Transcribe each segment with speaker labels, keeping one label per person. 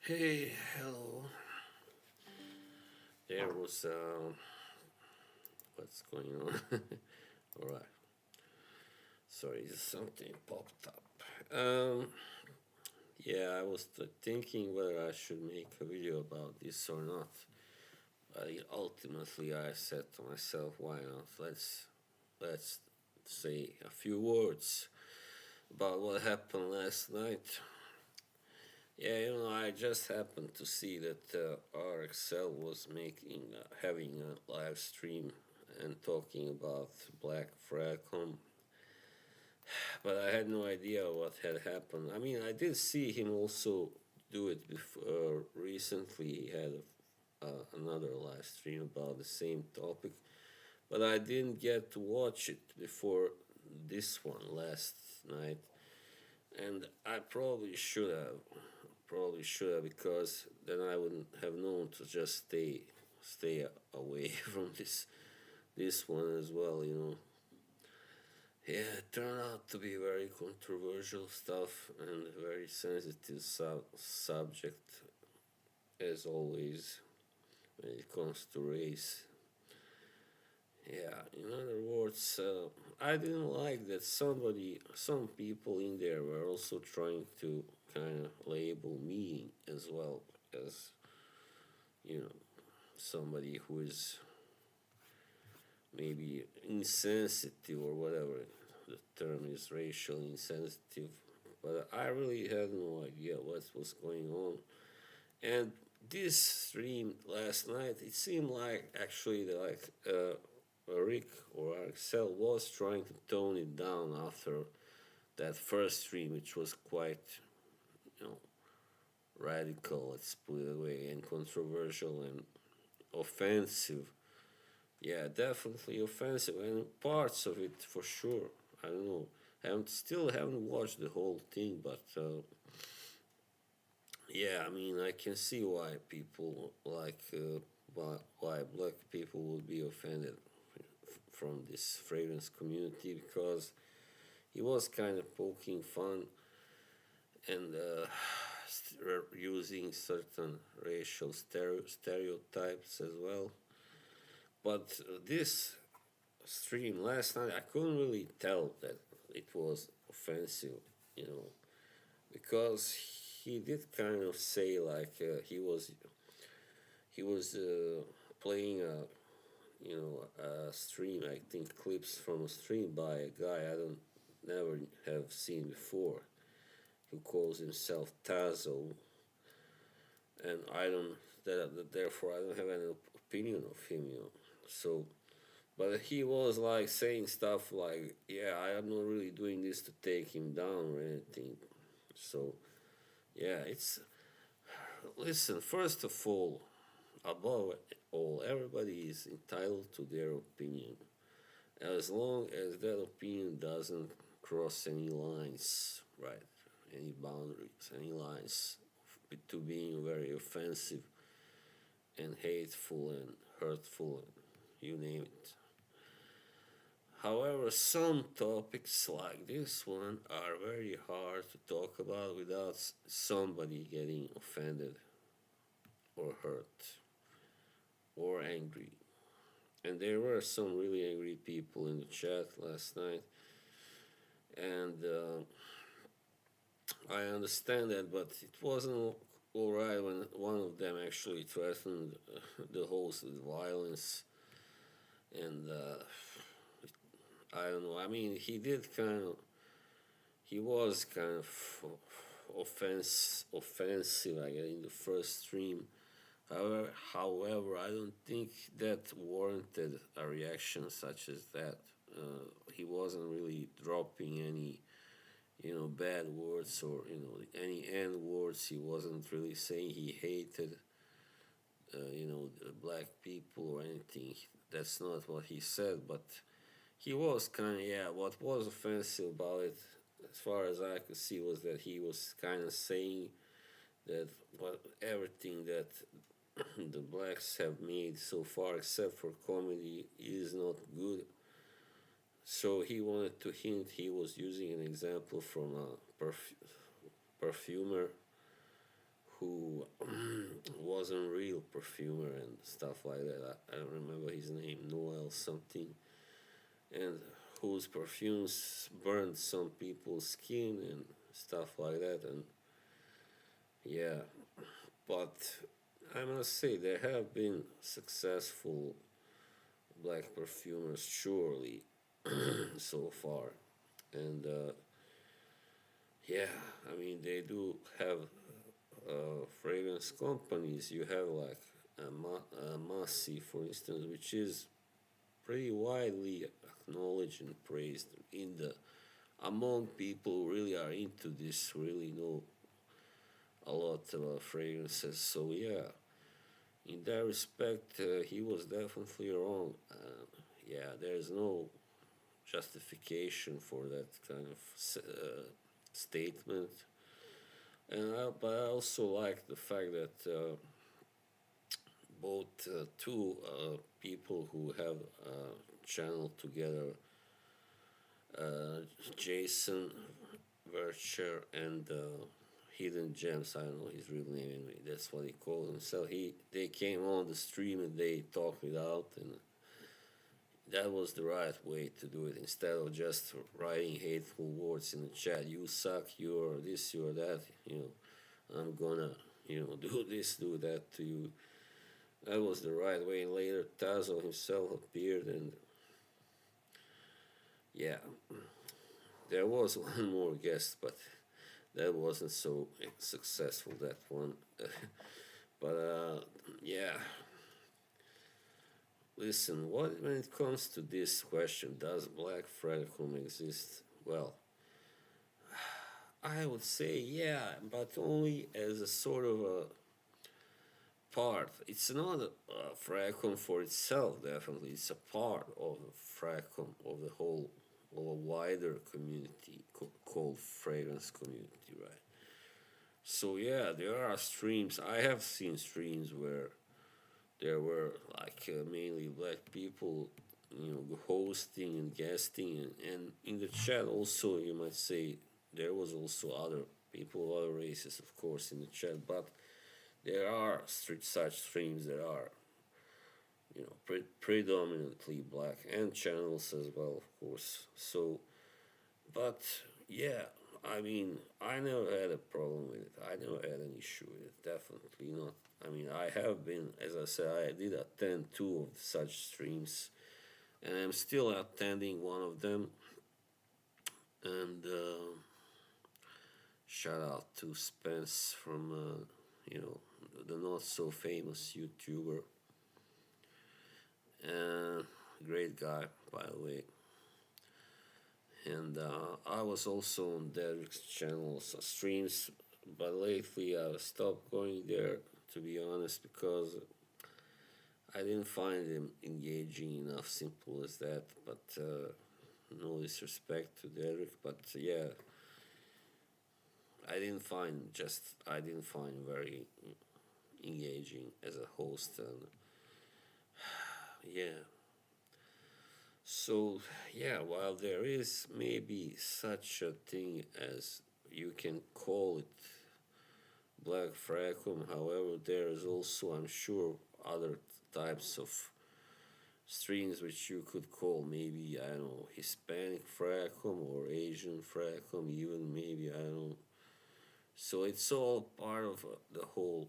Speaker 1: Hey, hello. There was what's going on? All right. Sorry, something popped up. Yeah, I was thinking whether I should make a video about this or not. But ultimately, I said to myself, why not? Let's say a few words about what happened last night. Yeah, I just happened to see that RXL was having a live stream and talking about Black Fragcomm, but I had no idea what had happened. I mean, I did see him also do it before. Recently, he had another live stream about the same topic, but I didn't get to watch it before this one last night, and I probably should have because then I wouldn't have known to just stay away from this one as well. Yeah, it turned out to be very controversial stuff and very sensitive subject as always when it comes to race. Yeah, in other words, I didn't like that some people in there were also trying to kind of label me as well as, you know, somebody who is maybe insensitive or whatever the term is, racial insensitive. But I really had no idea what was going on. And this stream last night, it seemed like actually Rick or Axel was trying to tone it down after that first stream, which was quite, you know, radical, let's put it away, and controversial and offensive. Yeah, definitely offensive, and parts of it for sure. I don't know. I still haven't watched the whole thing, but yeah, I mean, I can see why people why black people would be offended from this fragrance community because he was kind of poking fun and using certain racial stereotypes as well. But this stream last night, I couldn't really tell that it was offensive, you know, because he did kind of say like he was playing a stream. I think clips from a stream by a guy I don't never have seen before, who calls himself Tazo, and I don't therefore I don't have any opinion of him. So but he was like saying stuff like, "Yeah, I am not really doing this to take him down or anything." So, yeah, it's listen. First of all, above all, everybody is entitled to their opinion, as long as that opinion doesn't cross any lines, right? Any boundaries, any lines to being very offensive and hateful and hurtful, and you name it. However, some topics like this one are very hard to talk about without somebody getting offended or hurt or angry. And there were some really angry people in the chat last night, and I understand that, but it wasn't alright when one of them actually threatened the host with violence, and I don't know. I mean, he was kind of offensive, I guess, in the first stream. However, I don't think that warranted a reaction such as that. He wasn't really dropping any, bad words or any N words. He wasn't really saying he hated, the black people or anything. That's not what he said, but he was kind of, yeah. What was offensive about it, as far as I could see, was that he was kind of saying that everything that the blacks have made so far, except for comedy, is not good. So he wanted to hint. He was using an example from a perfumer who wasn't real perfumer and stuff like that. I don't remember his name, Noel something, and whose perfumes burned some people's skin and stuff like that. And yeah, but I must say there have been successful black perfumers, surely, so far. And yeah, I mean, they do have fragrance companies. You have like Massey, for instance, which is pretty widely acknowledged and praised in the among people who really are into this, really know a lot about fragrances. So yeah, in that respect, he was definitely wrong. Yeah, there's no justification for that kind of statement. But I also like the fact that both two people who have channeled together, uh, Jason Vircher and Hidden Gems. I don't know his real name anyway. That's what he called himself. They came on the stream and they talked it out, and that was the right way to do it. Instead of just writing hateful words in the chat, you suck, you're this, you're that. I'm gonna do this, do that to you. That was the right way. And later, Tazo himself appeared, and yeah, there was one more guest, but that wasn't so successful, that one. But yeah, listen, when it comes to this question, does Black Fragcomm exist? Well, I would say yeah, but only as a sort of a part. It's not a Fragcomm for itself, definitely. It's a part of the Fragcomm, of the whole, of a wider community called fragrance community, right? So yeah, there are streams. I have seen streams where there were like mainly black people, hosting and guesting, and in the chat also you might say there was also other people of other races, of course, in the chat, but there are such streams that are predominantly black and channels as well, of course. So, but yeah, I mean, I never had a problem with it. I never had an issue with it. Definitely not. I mean, I have been, as I said, I did attend two of such streams, and I'm still attending one of them. And shout out to Spence from, the not so famous YouTuber. Great guy, by the way. And I was also on Derek's channel streams, but lately I stopped going there, to be honest, because I didn't find him engaging enough. Simple as that. But no disrespect to Derek, but yeah, I didn't find very engaging as a host, and yeah. So yeah, while there is maybe such a thing as you can call it Black Fragcomm, however, there is also, I'm sure, other types of streams which you could call maybe, I don't know, Hispanic Fragcomm or Asian Fragcomm, even maybe, I don't know. So it's all part of the whole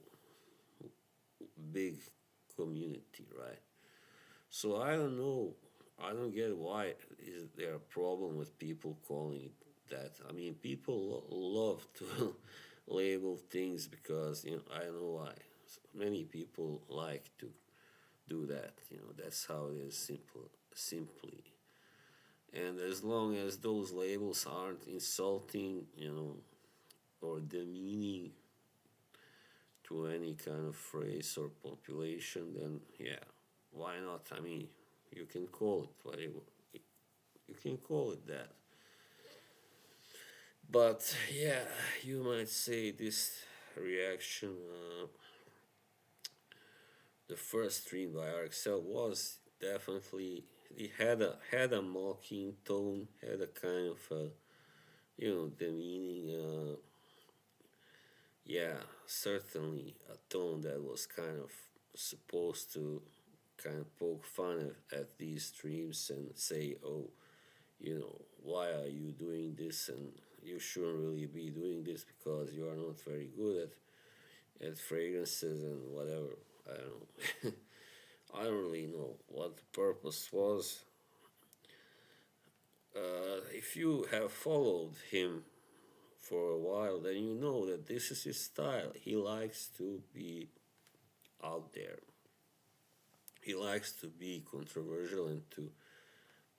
Speaker 1: big community, right? So I don't know. I don't get why is there a problem with people calling it that. I mean, people love to label things because I don't know why. Many people like to do that. That's how it is. Simply. And as long as those labels aren't insulting, or demeaning to any kind of race or population, then yeah, why not? I mean, you can call it whatever. You can call it that. But yeah, you might say this reaction, the first stream by RXL was definitely, it had a mocking tone, had a kind of demeaning, yeah, certainly a tone that was kind of supposed to kind of poke fun at these streams and say, oh, why are you doing this? And you shouldn't really be doing this because you are not very good at fragrances and whatever. I don't know. I don't really know what the purpose was. If you have followed him for a while, then you know that this is his style. He likes to be out there. He likes to be controversial and to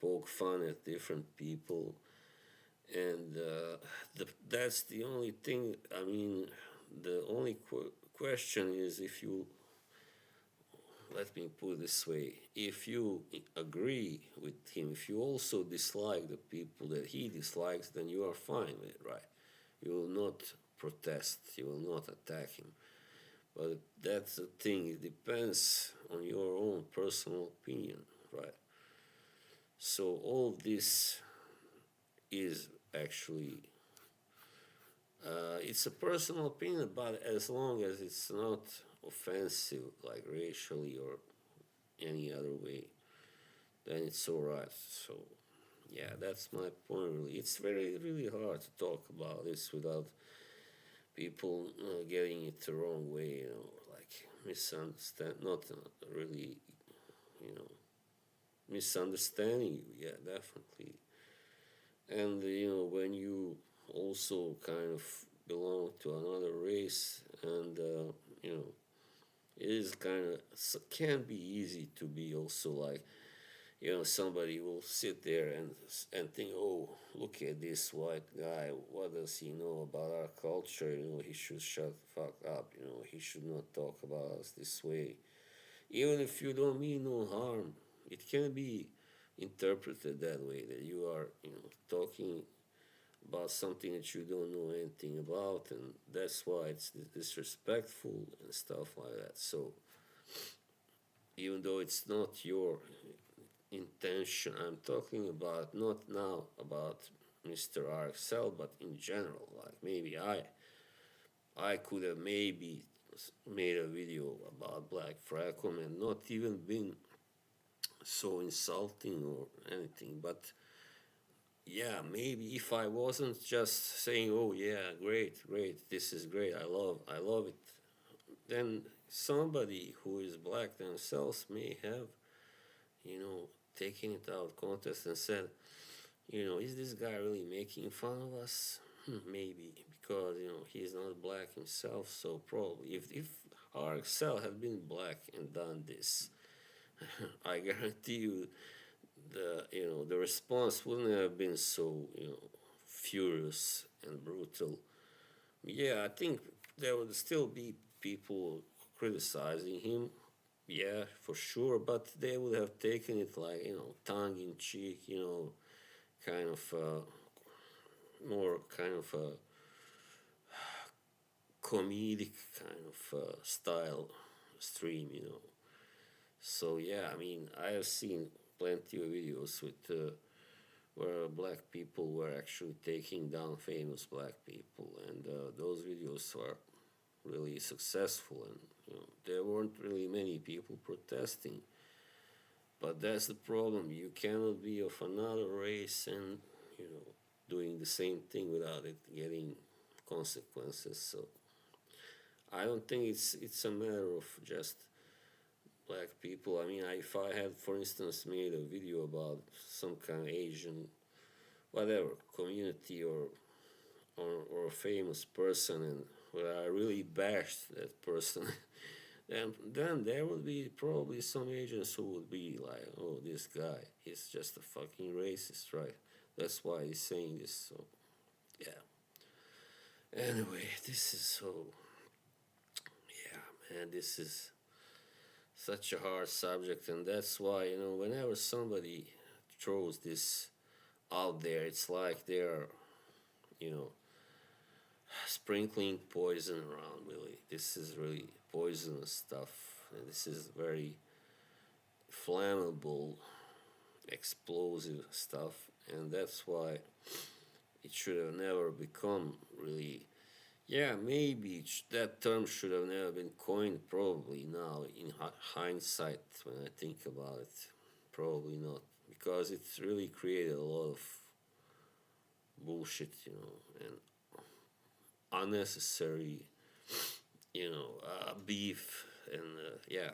Speaker 1: poke fun at different people. And that's the only thing. I mean, the only question is if you, let me put it this way, if you agree with him, if you also dislike the people that he dislikes, then you are fine with it, right? You will not protest, you will not attack him. But that's the thing, it depends on your own personal opinion, right? So all this is actually, it's a personal opinion, but as long as it's not offensive, like racially or any other way, then it's alright. So, yeah, that's my point really. It's very, really hard to talk about this without people getting it the wrong way, like misunderstand, not really, you know, misunderstanding you, yeah, definitely. And, when you also kind of belong to another race and, it is kind of, can be easy to be also like, somebody will sit there and think, oh, look at this white guy. What does he know about our culture? He should shut the fuck up. He should not talk about us this way. Even if you don't mean no harm, it can be interpreted that way, that you are, talking about something that you don't know anything about, and that's why it's disrespectful and stuff like that. So, even though it's not your intention. I'm talking about not now about Mr. RXL, but in general. Like maybe I could have maybe made a video about Black Fragcomm and not even been so insulting or anything. But yeah, maybe if I wasn't just saying, "Oh yeah, great, great, this is great, I love it," then somebody who is black themselves may have, you know, taken it out of context and said, is this guy really making fun of us? Maybe because he's not black himself. So probably if RXL had been black and done this, I guarantee you the response wouldn't have been so furious and brutal. Yeah, I think there would still be people criticizing him. Yeah, for sure, but they would have taken it like tongue in cheek, kind of more kind of a comedic kind of style stream. So yeah, I mean, I have seen plenty of videos with where black people were actually taking down famous black people, and those videos are really successful, and there weren't really many people protesting. But that's the problem. You cannot be of another race and you know doing the same thing without it getting consequences. So I don't think it's a matter of just black people. I mean, if I had, for instance, made a video about some kind of Asian, whatever community or a famous person, and where I really bashed that person, then there would be probably some Asians who would be like, "Oh, this guy, he's just a fucking racist, right? That's why he's saying this." So, yeah. Anyway, this is so. Yeah, man, this is such a hard subject, and that's why whenever somebody throws this out there, it's like they're you know sprinkling poison around. Really, this is really poisonous stuff, and this is very flammable, explosive stuff, and that's why it should have never become really Yeah, maybe that term should have never been coined. Probably now, in hindsight, when I think about it, probably not, because it's really created a lot of bullshit, and unnecessary, beef, and yeah.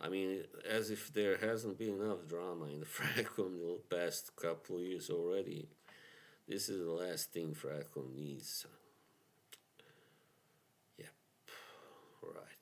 Speaker 1: I mean, as if there hasn't been enough drama in the Fracom in the past couple of years already. This is the last thing Fracom needs. Yep, right.